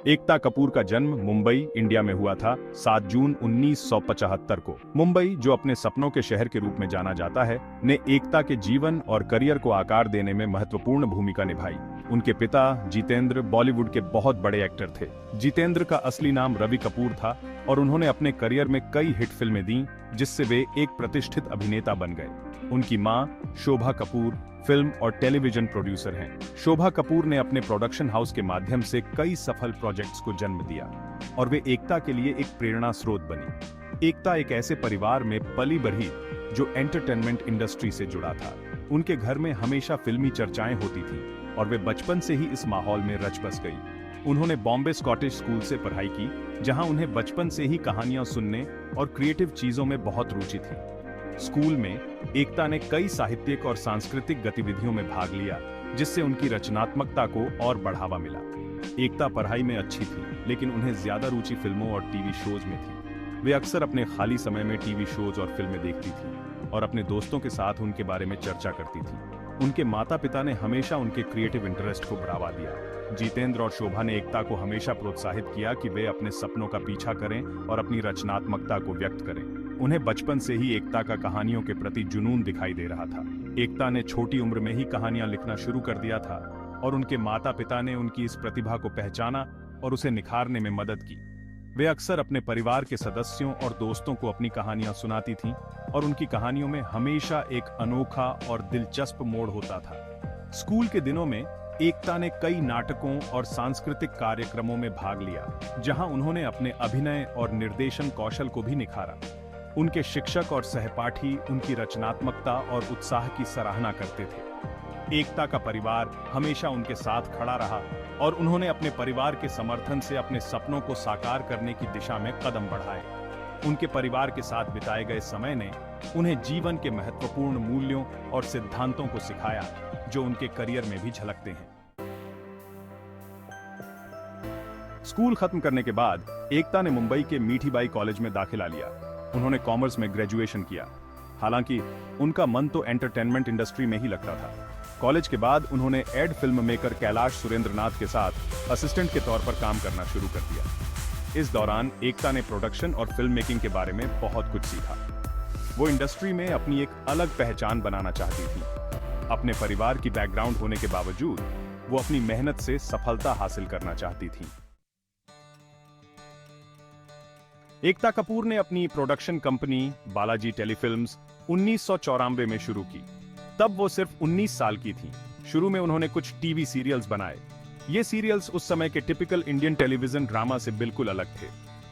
एकता कपूर का जन्म मुंबई, इंडिया में हुआ था 7 जून 1975 को। मुंबई, जो अपने सपनों के शहर के रूप में जाना जाता है, ने एकता के जीवन और करियर को आकार देने में महत्वपूर्ण भूमिका निभाई। उनके पिता जितेंद्र बॉलीवुड के बहुत बड़े एक्टर थे। जितेंद्र का असली नाम रवि कपूर था और उन्होंने अपने करियर में कई हिट फिल्में दी, जिससे वे एक प्रतिष्ठित अभिनेता बन गए। उनकी मां शोभा कपूर फिल्म और टेलीविजन प्रोड्यूसर हैं। शोभा कपूर ने अपने प्रोडक्शन हाउस के माध्यम से कई सफल प्रोजेक्ट्स को जन्म दिया और वे एकता के लिए एक प्रेरणा स्रोत बनी। एकता एक ऐसे परिवार में पली बढ़ी जो एंटरटेनमेंट इंडस्ट्री से जुड़ा था। उनके घर में हमेशा फिल्मी चर्चाएं होती थीं और वे बचपन से ही इस माहौल में रच बस गई। उन्होंने बॉम्बे स्कॉटिश स्कूल से पढ़ाई की, जहां उन्हें बचपन से ही कहानियां सुनने और क्रिएटिव चीजों में बहुत रुचि थी। स्कूल में एकता ने कई साहित्यिक और सांस्कृतिक गतिविधियों में भाग लिया, जिससे उनकी रचनात्मकता को और बढ़ावा मिला। एकता पढ़ाई में अच्छी थी, लेकिन उन्हें ज्यादा रुचि फिल्मों और टीवी शोज में थी। वे अक्सर अपने खाली समय में टीवी शोज और फिल्में देखती थी और अपने दोस्तों के साथ उनके बारे में चर्चा करती थी। उनके माता पिता ने हमेशा उनके क्रिएटिव इंटरेस्ट को बढ़ावा दिया। जितेंद्र और शोभा ने एकता को हमेशा प्रोत्साहित किया कि वे अपने सपनों का पीछा करें और अपनी रचनात्मकता को व्यक्त करें। उन्हें बचपन से ही एकता का कहानियों के प्रति जुनून दिखाई दे रहा था। एकता ने छोटी उम्र में ही कहानियां लिखना शुरू कर दिया था और उनके माता पिता ने उनकी इस प्रतिभा को पहचाना और उसे निखारने में मदद की। वे अक्सर अपने परिवार के सदस्यों और दोस्तों को अपनी कहानियां सुनाती थीं और उनकी कहानियों में हमेशा एक अनोखा और दिलचस्प मोड़ होता था। स्कूल के दिनों में एकता ने कई नाटकों और सांस्कृतिक कार्यक्रमों में भाग लिया, जहां उन्होंने अपने अभिनय और निर्देशन कौशल को भी निखारा। उनके शिक्षक और सहपाठी उनकी रचनात्मकता और उत्साह की सराहना करते थे। एकता का परिवार हमेशा उनके साथ खड़ा रहा और उन्होंने अपने परिवार के समर्थन से अपने सपनों को साकार करने की दिशा में कदम बढ़ाए। उनके परिवार के साथ बिताए गए समय ने उन्हें जीवन के महत्वपूर्ण मूल्यों और सिद्धांतों को सिखाया, जो उनके करियर में भी झलकते हैं। स्कूल खत्म करने के बाद एकता ने मुंबई के मीठीबाई कॉलेज में दाखिला लिया। उन्होंने कॉमर्स में ग्रेजुएशन किया। हालांकि उनका मन तो एंटरटेनमेंट इंडस्ट्री में ही लगता था। कॉलेज के बाद उन्होंने ad film maker Kailash Surendranath के साथ असिस्टेंट के तौर पर काम करना शुरू कर दिया। इस दौरान एकता ने प्रोडक्शन और फिल्म मेकिंग के बारे में बहुत कुछ सीखा। वो इंडस्ट्री में अपनी एक अलग पहचान बनाना चाहती थी। अपने परिवार की बैकग्राउंड होने के बावजूद वो अपनी मेहनत से सफलता हासिल करना चाहती थी। एकता कपूर ने अपनी प्रोडक्शन कंपनी बालाजी टेलीफिल्म्स 1994 में शुरू की। तब वो सिर्फ 19 साल की थीं। शुरू में उन्होंने कुछ टीवी सीरियल्स बनाए। ये सीरियल्स उस समय के टिपिकल इंडियन टेलीविजन ड्रामा से बिल्कुल अलग थे।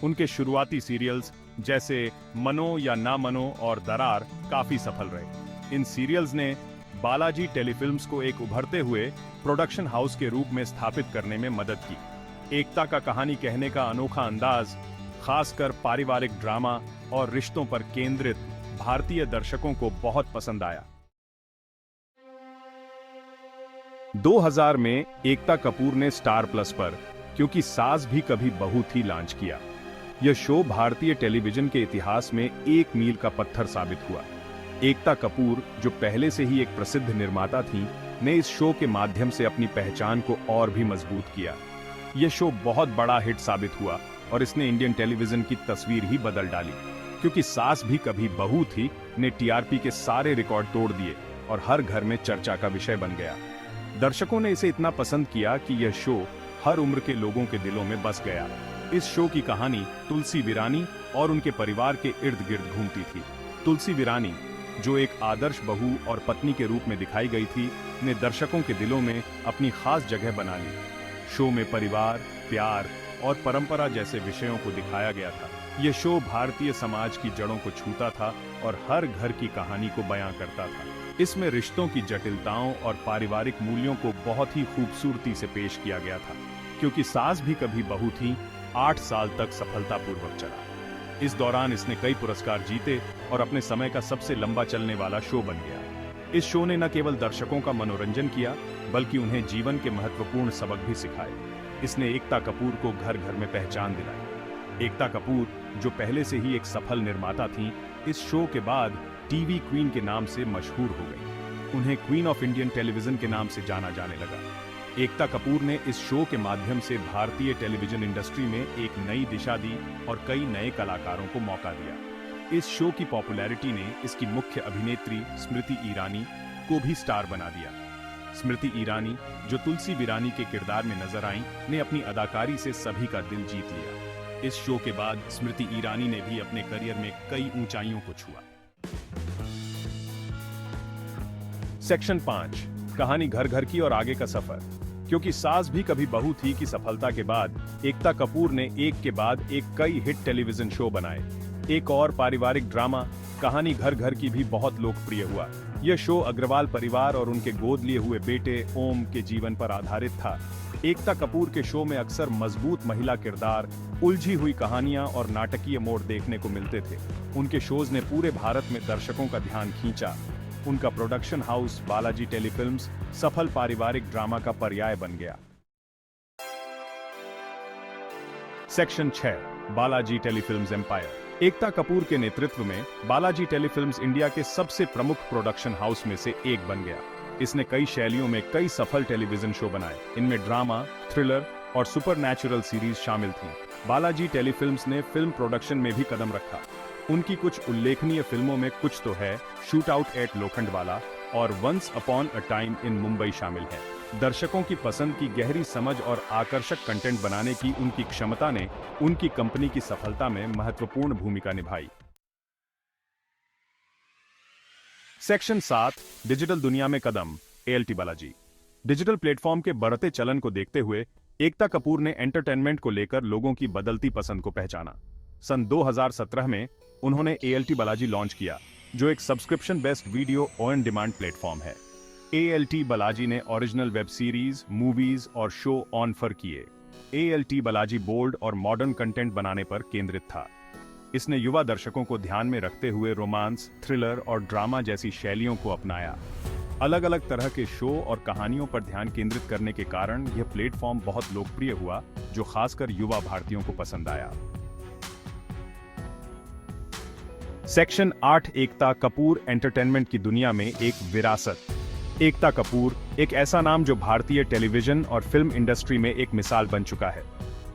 उनके शुरुआती सीरियल्स जैसे मनो या ना मनो और दरार काफी सफल रहे। इन सीरियल्स ने बालाजी टेलीफिल्म्स को एक उभरते हुए प्रोडक्शन हाउस के रूप में स्थापित करने में मदद की। एकता का कहानी कहने का अनोखा अंदाज, खासकर पारिवारिक ड्रामा और रिश्तों पर केंद्रित, भारतीय दर्शकों को बहुत पसंद आया। 2000 में एकता कपूर ने स्टार प्लस पर क्योंकि सास भी कभी बहू थी लॉन्च किया। यह शो भारतीय टेलीविजन के इतिहास में एक मील का पत्थर साबित हुआ। एकता कपूर, जो पहले से ही एक प्रसिद्ध निर्माता थीं, ने इस शो के माध्यम से अपनी पहचान को और भी मजबूत किया। यह शो बहुत बड़ा हिट साबित हुआ और इसने इंडियन टेलीविजन की तस्वीर ही बदल डाली। क्योंकि सास भी कभी बहू थी ने टीआरपी के सारे रिकॉर्ड तोड़ दिए और हर घर में चर्चा का विषय बन गया। दर्शकों ने इसे इतना पसंद किया कि यह शो हर उम्र के लोगों के दिलों में बस गया। इस शो की कहानी तुलसी वीरानी और उनके परिवार के इर्द गिर्द घूमती थी। तुलसी वीरानी, जो एक आदर्श बहू और पत्नी के रूप में दिखाई गई थी, ने दर्शकों के दिलों में अपनी खास जगह बना ली। शो में परिवार, प्यार और परंपरा जैसे विषयों को दिखाया गया था। यह शो भारतीय समाज की जड़ों को छूता था और हर घर की कहानी को बयां करता था। इसमें रिश्तों की जटिलताओं और पारिवारिक मूल्यों को बहुत ही खूबसूरती से पेश किया गया था। क्योंकि सास भी कभी बहू थी 8 साल तक सफलतापूर्वक चला। इस दौरान इसने कई पुरस्कार जीते और अपने समय का सबसे लंबा चलने वाला शो बन गया। इस शो ने न केवल दर्शकों का मनोरंजन किया, बल्कि उन्हें जीवन के महत्वपूर्ण सबक भी सिखाए। इसने एकता कपूर को घर घर में पहचान दिलाई। एकता कपूर, जो पहले से ही एक सफल निर्माता थीं, इस शो के बाद टीवी क्वीन के नाम से मशहूर हो गई। उन्हें क्वीन ऑफ इंडियन टेलीविजन के नाम से जाना जाने लगा। एकता कपूर ने इस शो के माध्यम से भारतीय टेलीविजन इंडस्ट्री में एक नई दिशा दी और कई नए कलाकारों को मौका दिया। इस शो की पॉपुलैरिटी ने इसकी मुख्य अभिनेत्री स्मृति ईरानी को भी स्टार बना दिया। स्मृति ईरानी, जो तुलसी विरानी के किरदार में नजर आईं, ने अपनी अदाकारी से सभी का दिल जीत लिया। इस शो के बाद स्मृति ईरानी ने भी अपने करियर में कई ऊंचाइयों को छुआ। सेक्शन 5, कहानी घर घर की और आगे का सफर। क्योंकि सास भी कभी बहू थी की सफलता के बाद एकता कपूर ने एक के बाद एक कई हिट टेलीविजन शो बनाए। एक और पारिवारिक ड्रामा कहानी घर घर की भी बहुत लोकप्रिय हुआ। यह शो अग्रवाल परिवार और उनके गोद लिए हुए बेटे ओम के जीवन पर आधारित था। एकता कपूर के शो में अक्सर मजबूत महिला किरदार, उलझी हुई कहानियां और नाटकीय मोड़ देखने को मिलते थे। उनके शोज ने पूरे भारत में दर्शकों का ध्यान खींचा। उनका प्रोडक्शन हाउस बालाजी टेलीफिल्म्स सफल पारिवारिक ड्रामा का पर्याय बन गया। Section 6, Balaji Telefilms empire. Ekta Kapoor के नेतृत्व में बालाजी टेलीफिल्म्स इंडिया के सबसे प्रमुख प्रोडक्शन हाउस में से एक बन गया। इसने कई शैलियों में कई सफल टेलीविजन शो बनाए। इनमें ड्रामा, थ्रिलर और सुपरनैचुरल सीरीज शामिल थीं। बालाजी टेलीफिल्म्स ने फिल्म प्रोडक्शन में भी कदम रखा। उनकी कुछ उल्लेखनीय फिल्मों में कुछ तो है, शूट आउट एट लोखंडवाला और once upon a time in Mumbai शामिल हैं। दर्शकों की पसंद की गहरी समझ और आकर्षक कंटेंट बनाने की उनकी क्षमता ने उनकी कंपनी की सफलता में महत्वपूर्ण भूमिका निभाई। सेक्शन 7, डिजिटल दुनिया में कदम। ALT बालाजी। डिजिटल प्लेटफॉर्म के बढ़ते चलन को देखते हुए एकता कपूर ने एंटरटेनमेंट को लेकर लोगों की बदलती पसंद को पहचाना। सन 2017 में उन्होंने ALT बालाजी लॉन्च किया, जो एक subscription based video on demand platform है। ALT बालाजी ने ओरिजिनल वेब सीरीज, मूवीज और शो ऑफर किए। ALT बालाजी बोल्ड और मॉडर्न कंटेंट बनाने पर केंद्रित था। इसने युवा दर्शकों को ध्यान में रखते हुए रोमांस, थ्रिलर और ड्रामा जैसी शैलियों को अपनाया। अलग अलग तरह के शो और कहानियों पर ध्यान केंद्रित करने के कारण यह प्लेटफॉर्म बहुत लोकप्रिय हुआ, जो खासकर युवा भारतीयों को पसंद आया। सेक्शन 8, एकता कपूर एंटरटेनमेंट की दुनिया में एक विरासत। एकता कपूर एक ऐसा नाम जो भारतीय टेलीविजन और फिल्म इंडस्ट्री में एक मिसाल बन चुका है।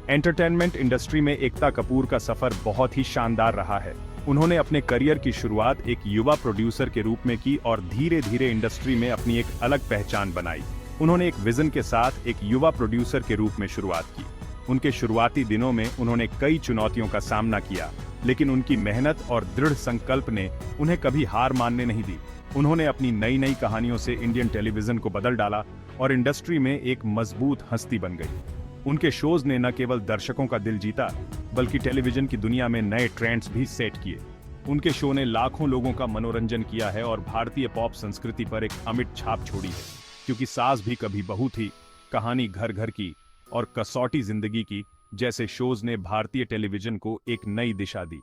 एंटरटेनमेंट इंडस्ट्री में एकता कपूर का सफर बहुत ही शानदार रहा है। उन्होंने अपने करियर की शुरुआत एक युवा प्रोड्यूसर के रूप में की और धीरे धीरे इंडस्ट्री में अपनी एक अलग पहचान बनाई। उन्होंने एक विजन के साथ एक युवा प्रोड्यूसर के रूप में शुरुआत की। उनके शुरुआती दिनों में उन्होंने कई चुनौतियों का सामना किया, लेकिन उनकी मेहनत और दृढ़ संकल्प ने उन्हें कभी हार मानने नहीं दी। उन्होंने अपनी नई नई कहानियों से इंडियन टेलीविजन को बदल डाला और इंडस्ट्री में एक मजबूत हस्ती बन गई। उनके शोज ने न केवल दर्शकों का दिल जीता, बल्कि टेलीविजन की दुनिया में नए ट्रेंड्स भी सेट किए। उनके शो ने लाखों लोगों का मनोरंजन किया है और भारतीय पॉप संस्कृति पर एक अमिट छाप छोड़ी है। क्योंकि सास भी कभी बहू थी, कहानी घर घर की और कसौटी जिंदगी की जैसे शोज ने भारतीय टेलीविजन को एक नई दिशा दी।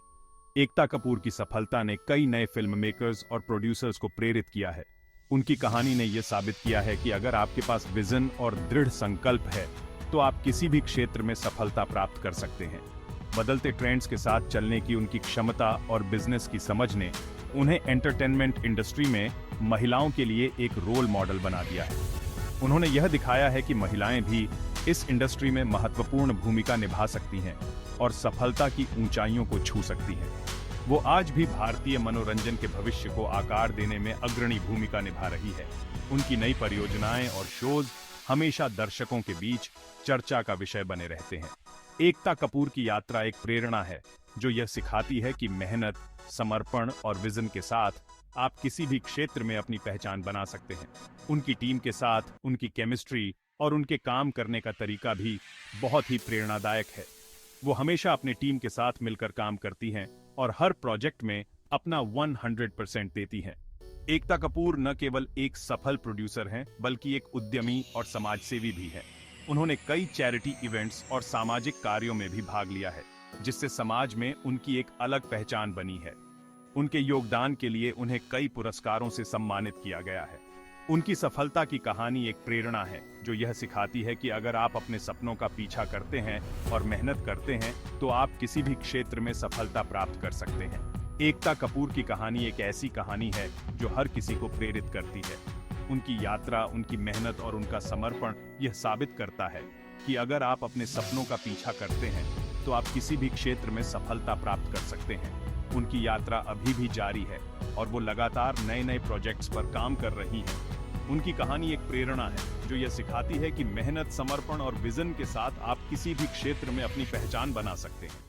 एकता कपूर की सफलता ने कई नए फिल्म मेकर्स और प्रोड्यूसर्स को प्रेरित किया है। उनकी कहानी ने यह साबित किया है कि अगर आपके पास विजन और दृढ़ संकल्प है, तो आप किसी भी क्षेत्र में सफलता प्राप्त कर सकते हैं। बदलते ट्रेंड्स के साथ चलने की उनकी क्षमता और बिजनेस की समझ ने उन्हें एंटरटेनमेंट इंडस्ट्री में महिलाओं के लिए एक रोल मॉडल बना दिया है। उन्होंने यह दिखाया है कि महिलाएं भी इस इंडस्ट्री में महत्वपूर्ण भूमिका निभा सकती हैं और सफलता की ऊंचाइयों को छू सकती हैं। वो आज भी भारतीय मनोरंजन के भविष्य को आकार देने में अग्रणी भूमिका निभा रही है। उनकी नई परियोजनाएं और शोज हमेशा दर्शकों के बीच चर्चा का विषय बने रहते हैं। एकता कपूर की यात्रा एक प्रेरणा है, जो यह सिखाती है कि मेहनत, समर्पण और विजन के साथ आप किसी भी क्षेत्र में अपनी पहचान बना सकते हैं। उनकी टीम के साथ उनकी केमिस्ट्री और उनके काम करने का तरीका भी बहुत ही प्रेरणादायक है। वो हमेशा अपने टीम के साथ मिलकर काम करती हैं और हर प्रोजेक्ट में अपना 100% देती हैं। एकता कपूर न केवल एक सफल प्रोड्यूसर हैं, बल्कि एक उद्यमी और समाजसेवी भी हैं। उन्होंने कई चैरिटी इवेंट्स और सामाजिक कार्यों में भी भाग लिया है, जिससे समाज में उनकी एक अलग पहचान बनी है। उनके योगदान के लिए उन्हें कई पुरस्कारों से सम्मानित किया गया है। उनकी सफलता की कहानी एक प्रेरणा है, जो यह सिखाती है कि अगर आप अपने सपनों का पीछा करते हैं और मेहनत करते हैं, तो आप किसी भी क्षेत्र में सफलता प्राप्त कर सकते हैं। एकता कपूर की कहानी एक ऐसी कहानी है जो हर किसी को प्रेरित करती है। उनकी यात्रा, उनकी मेहनत और उनका समर्पण यह साबित करता है कि अगर आप अपने सपनों का पीछा करते हैं तो आप किसी भी क्षेत्र में सफलता प्राप्त कर सकते हैं। उनकी यात्रा अभी भी जारी है और वो लगातार नए नए प्रोजेक्ट्स पर काम कर रही हैं। उनकी कहानी एक प्रेरणा है जो यह सिखाती है कि मेहनत, समर्पण और विजन के साथ आप किसी भी क्षेत्र में अपनी पहचान बना सकते हैं।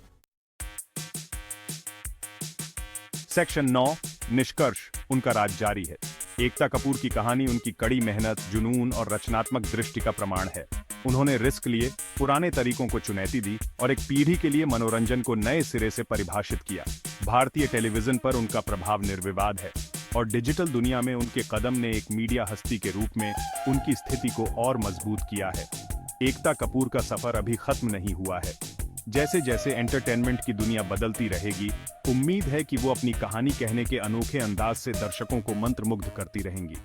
सेक्शन 9, निष्कर्ष। उनका राज जारी है। एकता कपूर की कहानी उनकी कड़ी मेहनत, जुनून और रचनात्मक दृष्टि का प्रमाण है। उन्होंने रिस्क लिए, पुराने तरीकों को चुनौती दी और एक पीढ़ी के लिए मनोरंजन को नए सिरे से परिभाषित किया। भारतीय टेलीविजन पर उनका प्रभाव निर्विवाद है और डिजिटल दुनिया में उनके कदम ने एक मीडिया हस्ती के रूप में उनकी स्थिति को और मजबूत किया है। एकता कपूर का सफर अभी खत्म नहीं हुआ है। जैसे जैसे एंटरटेनमेंट की दुनिया बदलती रहेगी, उम्मीद है कि वो अपनी कहानी कहने के अनोखे अंदाज से दर्शकों को मंत्रमुग्ध करती रहेंगी।